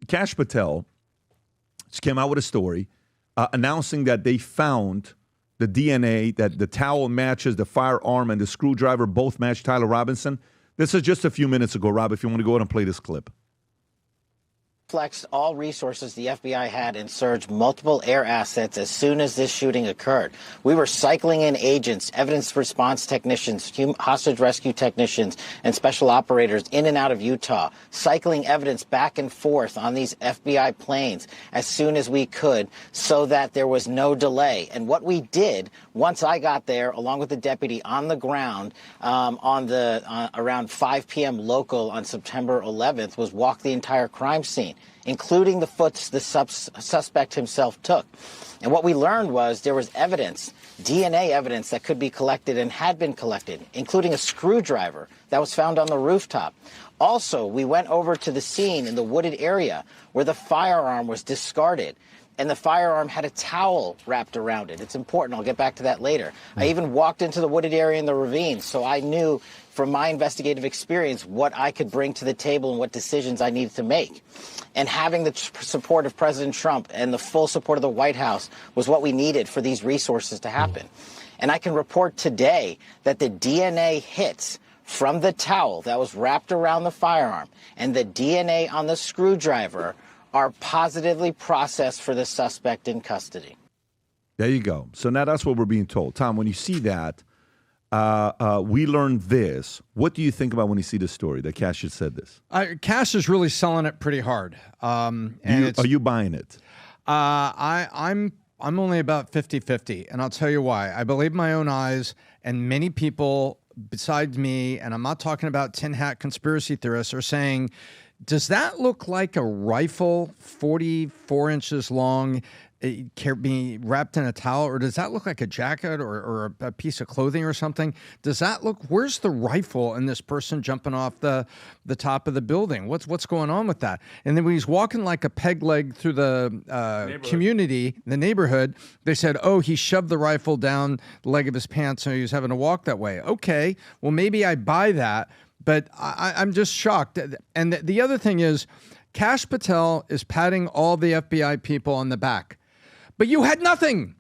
Kash Patel just came out with a story announcing that they found the DNA, that the towel matches the firearm and the screwdriver both match Tyler Robinson. This is just a few minutes ago, Rob, if you want to go ahead and play this clip. Flexed all resources the FBI had and surged multiple air assets as soon as this shooting occurred. We were cycling in agents, evidence response technicians, hostage rescue technicians, and special operators in and out of Utah, cycling evidence back and forth on these FBI planes as soon as we could so that there was no delay. And what we did, once I got there, along with the deputy on the ground around 5 p.m. local on September 11th, was walk the entire crime scene, including the foots the suspect himself took. And what we learned was there was evidence, DNA evidence that could be collected and had been collected, including a screwdriver that was found on the rooftop. Also, we went over to the scene in the wooded area where the firearm was discarded, and the firearm had a towel wrapped around it. It's important. I'll get back to that later. I even walked into the wooded area in the ravine, so I knew from my investigative experience what I could bring to the table and what decisions I needed to make. And having the support of President Trump and the full support of the White House was what we needed for these resources to happen. And I can report today that the DNA hits from the towel that was wrapped around the firearm and the DNA on the screwdriver are positively processed for the suspect in custody. There you go. So now that's what we're being told. Tom, when you see that, we learned this. What do you think about when you see this story that Kash has said this? Kash is really selling it pretty hard. Are you buying it? I'm only about 50-50, and I'll tell you why. I believe my own eyes, and many people besides me, and I'm not talking about tin hat conspiracy theorists, are saying, does that look like a rifle 44 inches long being wrapped in a towel, or does that look like a jacket or a piece of clothing or something? Does that look, where's the rifle in this person jumping off the top of the building? What's going on with that? And then when he's walking like a peg leg through the community, the neighborhood, they said, oh, he shoved the rifle down the leg of his pants and he was having to walk that way. Okay, well, maybe I buy that, but I'm just shocked. And the other thing is, Kash Patel is patting all the FBI people on the back. But you had nothing.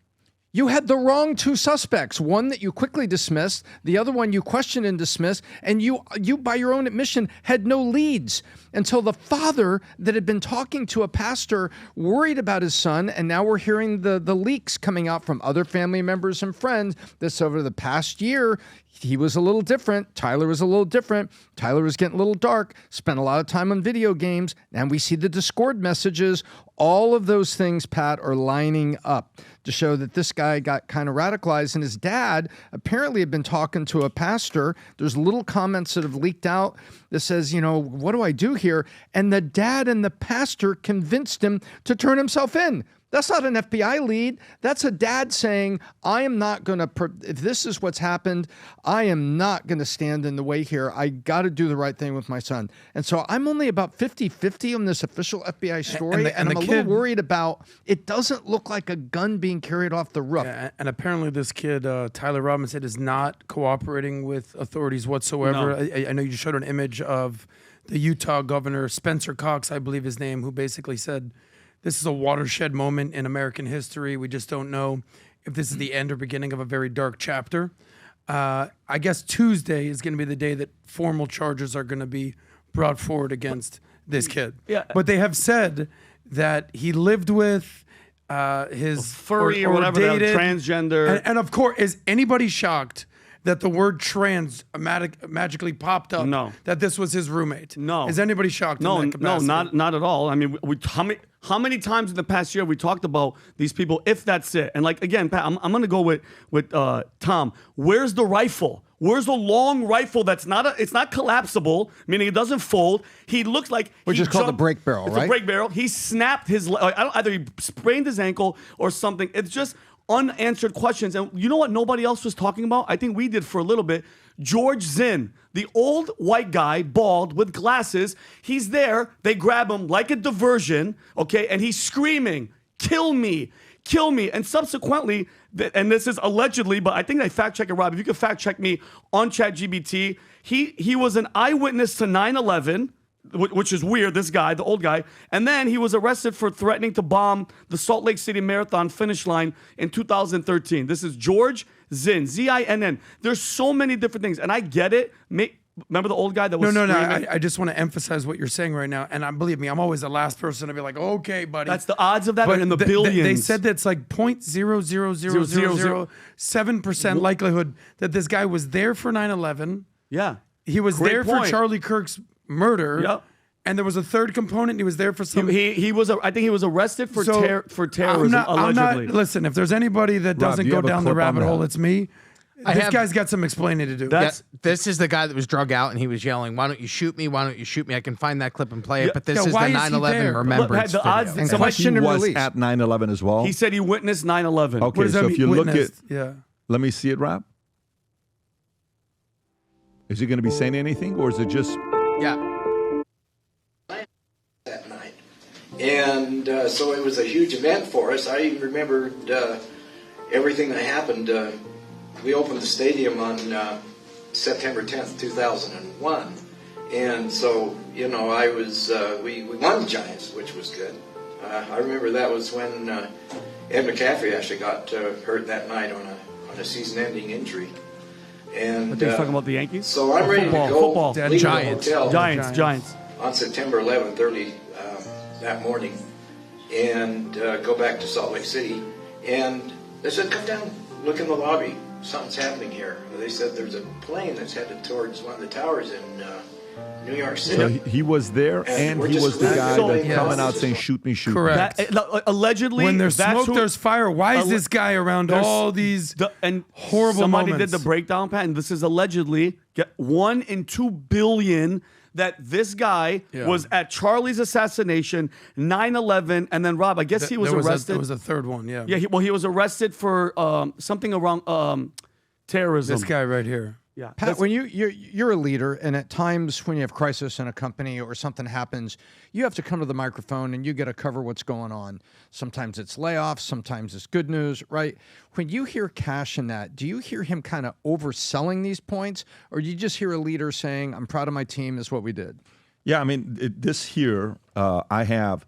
You had the wrong two suspects, one that you quickly dismissed, the other one you questioned and dismissed, and you by your own admission, had no leads until the father that had been talking to a pastor worried about his son, and now we're hearing the leaks coming out from other family members and friends that over the past year, he was a little different. Tyler was a little different. Tyler was getting a little dark, spent a lot of time on video games, and we see the Discord messages. All of those things, Pat, are lining up to show that this guy got kind of radicalized, and his dad apparently had been talking to a pastor. There's little comments that have leaked out that says, you know, what do I do here? And the dad and the pastor convinced him to turn himself in. That's not an FBI lead. That's a dad saying, I am not going to, if this is what's happened, I am not going to stand in the way here. I got to do the right thing with my son. And so I'm only about 50-50 on this official FBI story. And I'm a little worried about, it doesn't look like a gun being carried off the roof. Yeah, and apparently this kid, Tyler Robinson, is not cooperating with authorities whatsoever. No. I know you just showed an image of the Utah governor, Spencer Cox, I believe his name, who basically said, this is a watershed moment in American history. We just don't know if this is the end or beginning of a very dark chapter. I guess Tuesday is going to be the day that formal charges are going to be brought forward against this kid. Yeah. But they have said that he lived with his furry or whatever, dated, transgender. And of course, is anybody shocked that the word trans magically popped up? No. That this was his roommate? No. Is anybody shocked? No, in that capacity? no, not at all. I mean, how many times in the past year we talked about these people? If that's it, and like again, Pat, I'm going to go with Tom. Where's the rifle? Where's the long rifle that's it's not collapsible, meaning it doesn't fold. He looks like which is called a break barrel, right? It's a break barrel. He snapped his either he sprained his ankle or something. It's just unanswered questions. And you know what nobody else was talking about? I think we did for a little bit. George Zin, the old white guy, bald, with glasses. He's there. They grab him like a diversion, okay? And he's screaming, kill me, kill me. And subsequently, and this is allegedly, but I think I fact-check it, Rob. If you could fact-check me on ChatGPT, he was an eyewitness to 9/11, which is weird, this guy, the old guy. And then he was arrested for threatening to bomb the Salt Lake City Marathon finish line in 2013. This is George Zinn, Z-I-N-N. There's so many different things, and I get it. Remember the old guy that was No. screaming? I just want to emphasize what you're saying right now. And believe me, I'm always the last person to be like, okay, buddy. That's the odds of that are in the They billions. said that's like 0.00007% likelihood that this guy was there for 9/11. Yeah. He was Great there point. for Charlie Kirk's murder. Yep. And there was a third component. He was there for some. He was. I think he was arrested for terrorism. Allegedly. Listen, if there's anybody that doesn't you go have a down the clip on rabbit that? hole, it's me. This guy's got some explaining to do. That's- This is the guy that was drug out and he was yelling, "Why don't you shoot me? Why don't you shoot me?" I can find that clip and play it, but this is why the is he 9/11 there? remembrance Look, the odds- video. And Somebody- question and was release. at 9/11 as well. He said he witnessed 9/11. Okay, What does that so mean? if you look at, Witnessed? Yeah. let me see it, Rob. Is he going to be saying anything, or is it just? Yeah. That night. And so it was a huge event for us. I even remembered everything that happened. We opened the stadium on September 10th, 2001. And so, you know, I was, we won the Giants, which was good. I remember that was when Ed McCaffrey actually got hurt that night on a season-ending injury. And I think he's talking about the Yankees. so I'm ready to go Football. leave the Giants. hotel Giants. on September 11th, early that morning, and go back to Salt Lake City. And they said, "Come down, look in the lobby. Something's happening here." They said there's a plane that's headed towards one of the towers in New York City. So he was there, and we're he just was the guy so- that's Yes. coming out saying, "Shoot me, shoot me." Correct. Allegedly, When there's that's smoke, who- there's fire. Why is this guy around there's- all these and horrible somebody moments? did the breakdown, Pat, and this is allegedly 1 in 2 billion that this guy was at Charlie's assassination, 9/11, and then Rob, I guess he was arrested. There was a third one, yeah. Yeah, he was arrested for something around terrorism. This guy right here. Yeah, Pat, when you're a leader, and at times when you have crisis in a company or something happens, you have to come to the microphone and you got to cover what's going on. Sometimes it's layoffs, sometimes it's good news, right? When you hear Kash in that, do you hear him kind of overselling these points, or do you just hear a leader saying, "I'm proud of my team, is what we did"? Yeah, I mean, this here, I have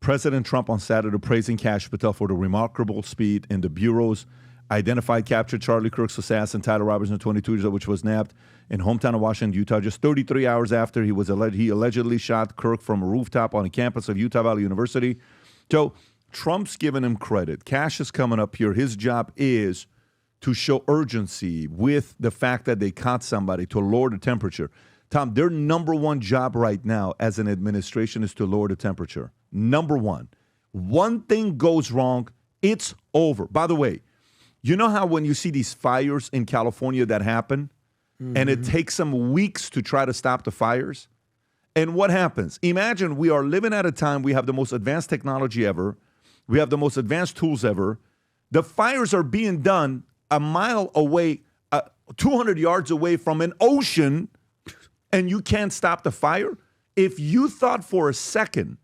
President Trump on Saturday praising Kash Patel for the remarkable speed in the bureau's identified, captured Charlie Kirk's assassin, Tyler Robertson, 22 years old, which was nabbed in hometown of Washington, Utah, just 33 hours after he allegedly shot Kirk from a rooftop on a campus of Utah Valley University. So Trump's giving him credit. Kash is coming up here. His job is to show urgency with the fact that they caught somebody, to lower the temperature. Tom, their number one job right now as an administration is to lower the temperature. Number one. One thing goes wrong, it's over. By the way, you know how when you see these fires in California that happen, and it takes them weeks to try to stop the fires? And what happens? Imagine we are living at a time we have the most advanced technology ever. We have the most advanced tools ever. The fires are being done a mile away, 200 yards away from an ocean, and you can't stop the fire? If you thought for a second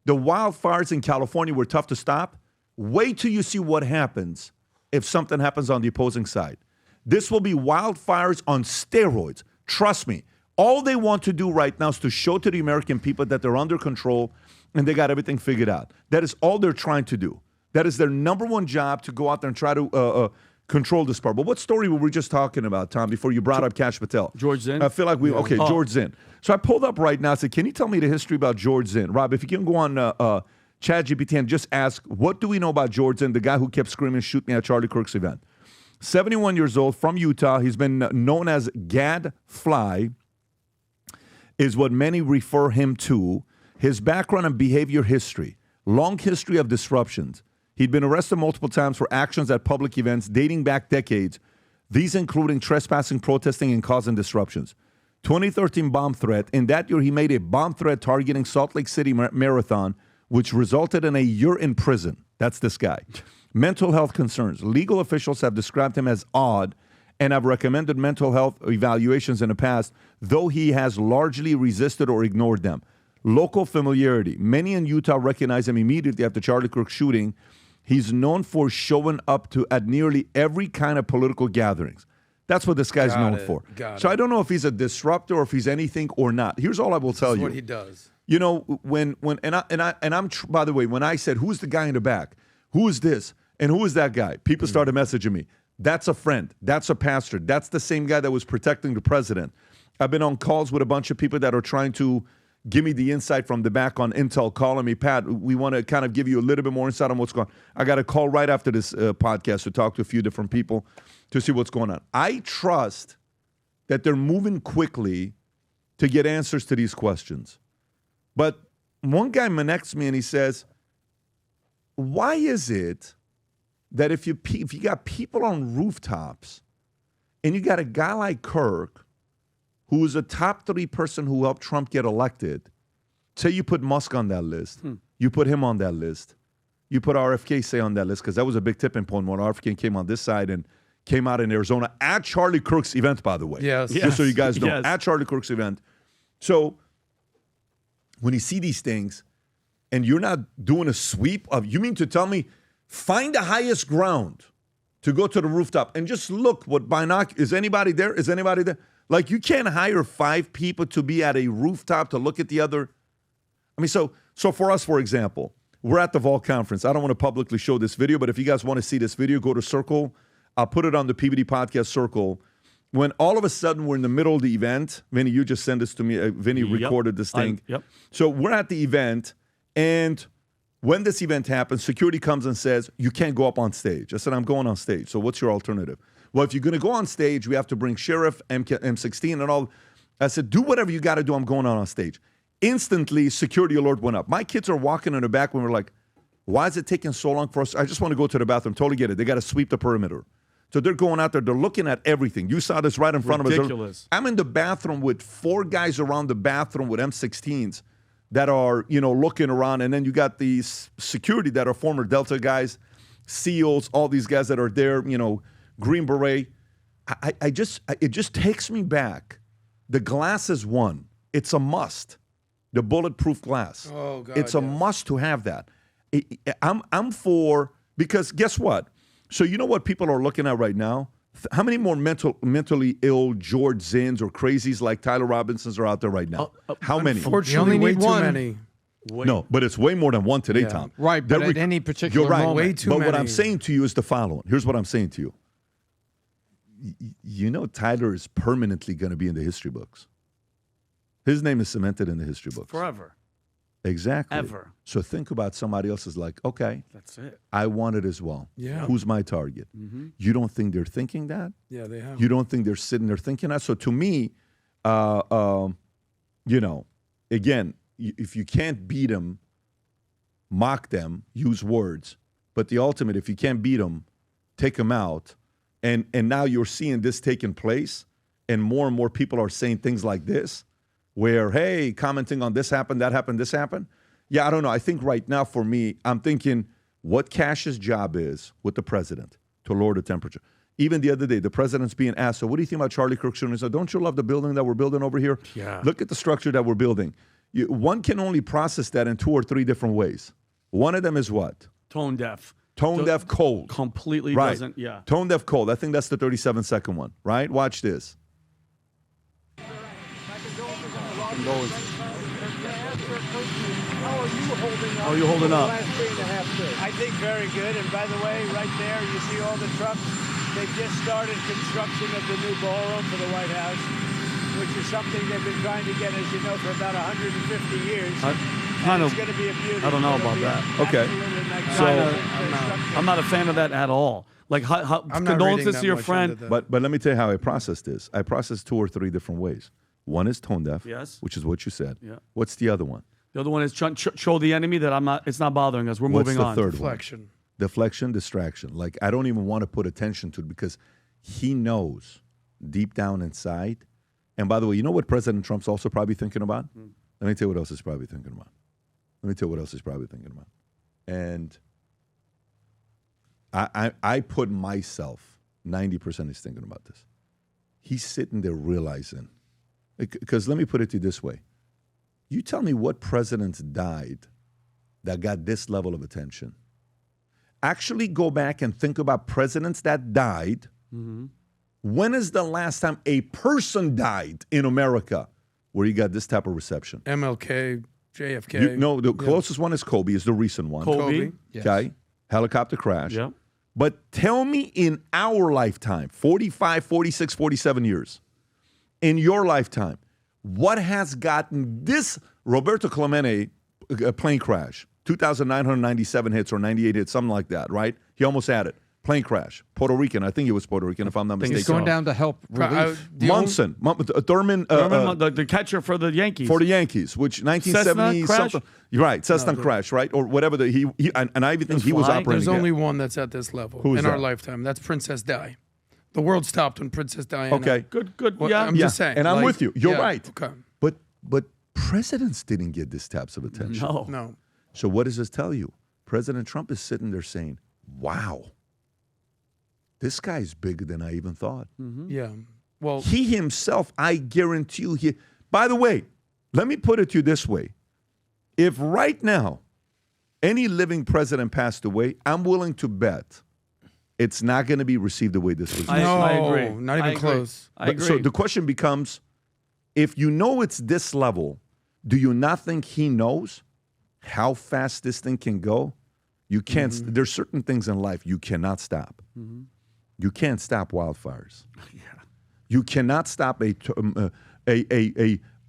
the wildfires in California were tough to stop, wait till you see what happens if something happens on the opposing side. This will be wildfires on steroids. Trust me. All they want to do right now is to show to the American people that they're under control and they got everything figured out. That is all they're trying to do. That is their number one job, to go out there and try to control this part. But what story were we just talking about, Tom, before you brought up Kash Patel? George Zinn? I feel like George Zinn. So I pulled up right now. I said, can you tell me the history about George Zinn? Rob, if you can go on ChatGPT and just ask, what do we know about George Zinn, the guy who kept screaming, "Shoot me" at Charlie Kirk's event? 71 years old, from Utah. He's been known as Gadfly, is what many refer him to. His background and behavior history: long history of disruptions. He'd been arrested multiple times for actions at public events dating back decades, these including trespassing, protesting, and causing disruptions. 2013 bomb threat. In that year, he made a bomb threat targeting Salt Lake City Marathon, which resulted in a year in prison. That's this guy. Mental health concerns. Legal officials have described him as odd and have recommended mental health evaluations in the past, though he has largely resisted or ignored them. Local familiarity. Many in Utah recognize him immediately after Charlie Kirk shooting. He's known for showing up at nearly every kind of political gatherings. That's what this guy's known it. for. Got So it. I don't know if he's a disruptor or if he's anything or not. Here's all I will tell That's you. what he does. You know, when by the way, when I said, who's the guy in the back? Who is this? And who is that guy? People started messaging me. That's a friend. That's a pastor. That's the same guy that was protecting the president. I've been on calls with a bunch of people that are trying to give me the insight from the back on Intel, calling me, Pat, we want to kind of give you a little bit more insight on what's going on. I got a call right after this podcast to talk to a few different people to see what's going on. I trust that they're moving quickly to get answers to these questions. But one guy connects me and he says, why is it that if you got people on rooftops and you got a guy like Kirk, who is a top 3 person who helped Trump get elected, say you put Musk on that list, you put him on that list, you put RFK, say, on that list, because that was a big tipping point when RFK came on this side and came out in Arizona at Charlie Kirk's event, by the way. Yes. Just so you guys know, Yes. at Charlie Kirk's event. So when you see these things and you're not doing a sweep of, you mean to tell me, find the highest ground to go to the rooftop and just look what is anybody there? Is anybody there? Like, you can't hire 5 people to be at a rooftop to look at the other. I mean, so for us, for example, we're at the Vol conference. I don't want to publicly show this video, but if you guys want to see this video, go to Circle. I'll put it on the PBD Podcast Circle. When all of a sudden we're in the middle of the event, Vinny, you just sent this to me. Vinny recorded this thing. Yep. So we're at the event, and when this event happens, security comes and says, you can't go up on stage. I said, I'm going on stage. So what's your alternative? Well, if you're going to go on stage, we have to bring sheriff, M16 and all. I said, do whatever you got to do. I'm going on stage. Instantly, security alert went up. My kids are walking in the back when we're like, why is it taking so long for us? I just want to go to the bathroom. Totally get it. They got to sweep the perimeter. So they're going out there. They're looking at everything. You saw this right in front of us. Ridiculous. I'm in the bathroom with 4 guys around the bathroom with M16s that are, looking around. And then you got these security that are former Delta guys, SEALs, all these guys that are there, Green Beret. It just takes me back. The glass is one. It's a must. The bulletproof glass. Oh, God, it's a yes. must to have that. I'm for, because guess what? So you know what people are looking at right now? How many more mentally ill George Zins or crazies like Tyler Robinsons are out there right now? How many? Unfortunately, You only way need too one. many. No, but it's way more than one today, Yeah. Tom. Right, but at any particular you're right. moment. Way too But what many. I'm saying to you is the following. Here's what I'm saying to you. You know Tyler is permanently going to be in the history books. His name is cemented in the history books. Forever. Exactly. Ever. So think about somebody else is like, okay, That's it. I want it as well. Yeah. Who's my target? You don't think they're thinking that? Yeah, they have. You don't think they're sitting there thinking that? So to me, again, if you can't beat them, mock them, use words. But the ultimate, if you can't beat them, take them out. And now you're seeing this taking place, and more people are saying things like this, where, hey, commenting on this happened, that happened, this happened. Yeah, I don't know. I think right now for me, I'm thinking what Kash's job is with the president to lower the temperature. Even the other day, the president's being asked, so what do you think about Charlie Kirk shooting? He said, don't you love the building that we're building over here? Yeah. Look at the structure that we're building. One can only process that in 2 or 3 different ways. One of them is what? Tone deaf. Tone deaf cold. Completely Right. doesn't, yeah. Tone deaf cold. I think that's the 37-second one, right? Watch this. How are you holding up? I think very good. And by the way, right there, you see all the trucks. They've just started construction of the new ballroom for the White House, which is something they've been trying to get, as you know, for about 150 years. Kind It's of. going to be a beauty. I don't know It'll about be that. Okay. absolutely So, magnificent. I'm not a fan of that at all. Like, how I'm not condolences reading to your that much friend. into that. But let me tell you how I process this. I process 2 or 3 different ways. One is tone deaf, Yes. which is what you said. Yeah. What's the other one? The other one is show the enemy that it's not bothering us. We're What's moving the on. third Deflection. one? Deflection, distraction. Like, I don't even want to put attention to it because he knows deep down inside. And by the way, you know what President Trump's also probably thinking about? Let me tell you what else he's probably thinking about. And I put myself, 90% is thinking about this. He's sitting there realizing, because let me put it to you this way. You tell me what presidents died that got this level of attention. Actually go back and think about presidents that died When is the last time a person died in America where you got this type of reception? MLK, JFK. No, the closest one is Kobe, is the recent one. Kobe. Yes. Okay, helicopter crash. Yep. But tell me in our lifetime, 45, 46, 47 years, in your lifetime, what has gotten this Roberto Clemente plane crash, 2,997 hits or 98 hits, something like that, right? He almost had it. Plane crash. Puerto Rican. I think it was Puerto Rican, if I'm not mistaken. He's going down to help relief. Munson. Thurman. the catcher for the Yankees. For the Yankees, which 1970 Cessna crash? something. You're right, Cessna crash, right? Or whatever. And I even think he was flying? operating. There's only one that's at this level Who is in our that? lifetime. That's Princess Di. The world stopped when Princess Diana. Okay. Good. Well, yeah. I'm just saying. And I'm like, with you. You're yeah, right. Okay. But presidents didn't get this types of attention. No. So what does this tell you? President Trump is sitting there saying, wow, this guy's bigger than I even thought. Yeah. Well, He himself, I guarantee you, by the way, let me put it to you this way. If right now any living president passed away, I'm willing to bet it's not going to be received the way this was. I agree. Not even I agree. close. I But- agree. So the question becomes, if you know it's this level, do you not think he knows how fast this thing can go? You can't. There's certain things in life you cannot stop. You can't stop wildfires. You cannot stop a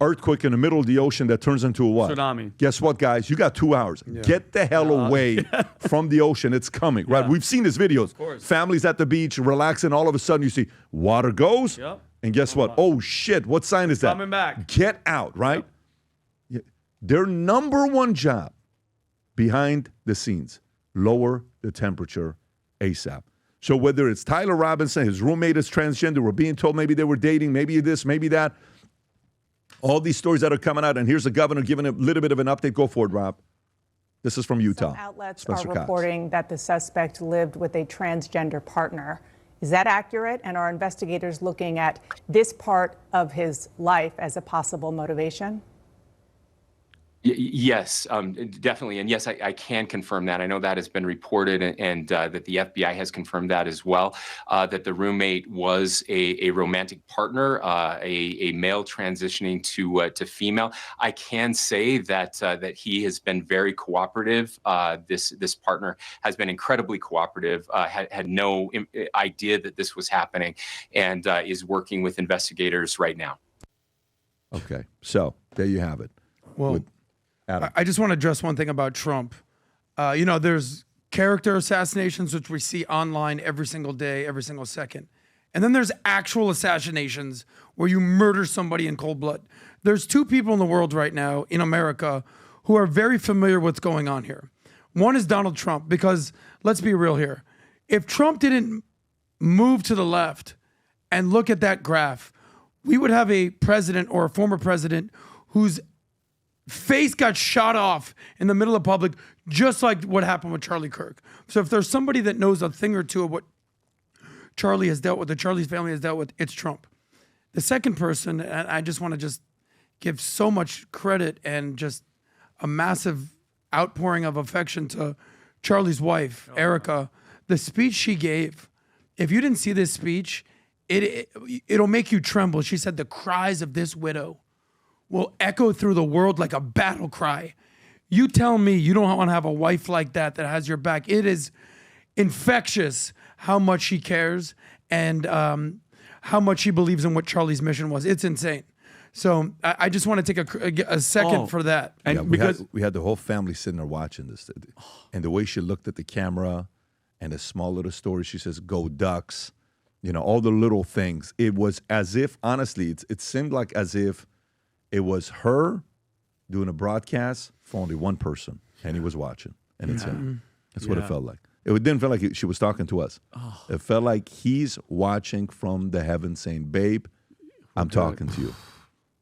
earthquake in the middle of the ocean that turns into a what? Tsunami. Guess what, guys? You got 2 hours. Get the hell away from the ocean. It's coming, right? We've seen these videos. Families at the beach relaxing. All of a sudden, you see water goes. Yep. And guess what? Oh, shit. What sign is that? Coming back. Get out, right? Yeah. Their number one job behind the scenes, lower the temperature ASAP. So whether it's Tyler Robinson, his roommate is transgender, we're being told maybe they were dating, maybe this, maybe that. All these stories that are coming out, and here's the governor giving a little bit of an update. Go for it, Rob. This is from Utah. Some outlets Spencer are Cox. reporting that the suspect lived with a transgender partner. Is that accurate? And are investigators looking at this part of his life as a possible motivation? Yes, definitely. And yes, I can confirm that. I know that has been reported and that the FBI has confirmed that as well, that the roommate was a romantic partner, a male transitioning to female. I can say that he has been very cooperative. This partner has been incredibly cooperative, had no idea that this was happening, and is working with investigators right now. Okay, so there you have it. Well, Adam. I just want to address one thing about Trump. There's character assassinations, which we see online every single day, every single second. And then there's actual assassinations where you murder somebody in cold blood. There's two people in the world right now, in America, who are very familiar with what's going on here. One is Donald Trump, because let's be real here. If Trump didn't move to the left and look at that graph, we would have a president or a former president whose face got shot off in the middle of public, just like what happened with Charlie Kirk. So if there's somebody that knows a thing or two of what Charlie has dealt with, or Charlie's family has dealt with, it's Trump. The second person, and I just want to just give so much credit and just a massive outpouring of affection to Charlie's wife, Erica. The speech she gave, if you didn't see this speech, it'll make you tremble. She said, the cries of this widow will echo through the world like a battle cry. You tell me you don't want to have a wife like that has your back. It is infectious how much she cares and how much she believes in what Charlie's mission was. It's insane. So I just want to take a second for that. And Yeah, because we had the whole family sitting there watching this. And the way she looked at the camera and a small little story, she says, go Ducks, all the little things. It was as if, honestly, it seemed like as if it was her doing a broadcast for only one person, and he was watching, and it's him. That's what it felt like. It didn't feel like she was talking to us. It felt like he's watching from the heavens saying, babe, I'm talking to you.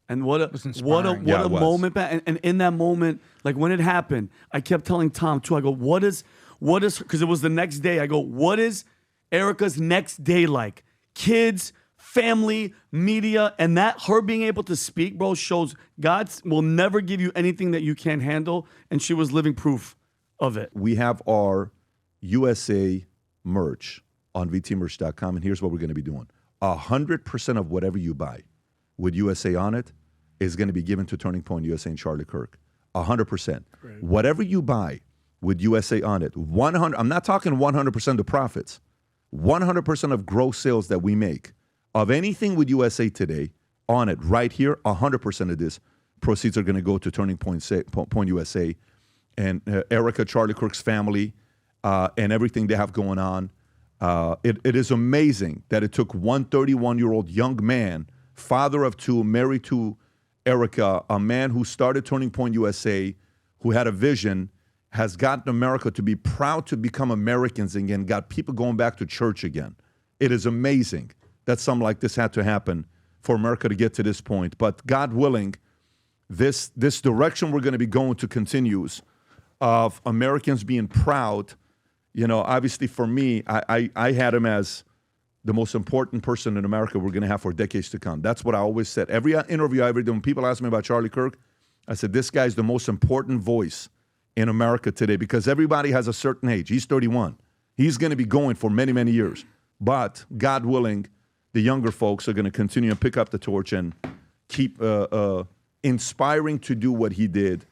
And what a inspiring. Yeah, it was. moment, and in that moment, like when it happened, I kept telling Tom too. I go, what is? Because it was the next day. I go, what is Erica's next day like? Kids, family, media, and that her being able to speak, bro, shows God will never give you anything that you can't handle, and she was living proof of it. We have our USA merch on vtmerch.com, and here's what we're going to be doing. 100% of whatever you buy with USA on it is going to be given to Turning Point USA and Charlie Kirk. 100%. Great. Whatever you buy with USA on it, 100. I'm not talking 100% of profits. 100% of gross sales that we make of anything with USA Today on it right here, 100% of this proceeds are going to go to Turning Point USA and Erica, Charlie Kirk's family, and everything they have going on. It is amazing that it took one 31-year-old young man, father of two, married to Erica, a man who started Turning Point USA, who had a vision, has gotten America to be proud to become Americans again, got people going back to church again. It is amazing that something like this had to happen for America to get to this point. But God willing, this direction we're going to be going to continues of Americans being proud. You know, obviously for me, I had him as the most important person in America we're going to have for decades to come. That's what I always said. Every interview I ever did, when people ask me about Charlie Kirk, I said, this guy's the most important voice in America today because everybody has a certain age. He's 31. He's going to be going for many, many years. But God willing, the younger folks are going to continue and pick up the torch and keep inspiring to do what he did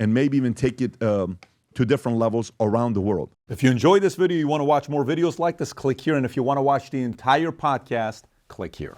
and maybe even take it to different levels around the world. If you enjoyed this video, you want to watch more videos like this, click here. And if you want to watch the entire podcast, click here.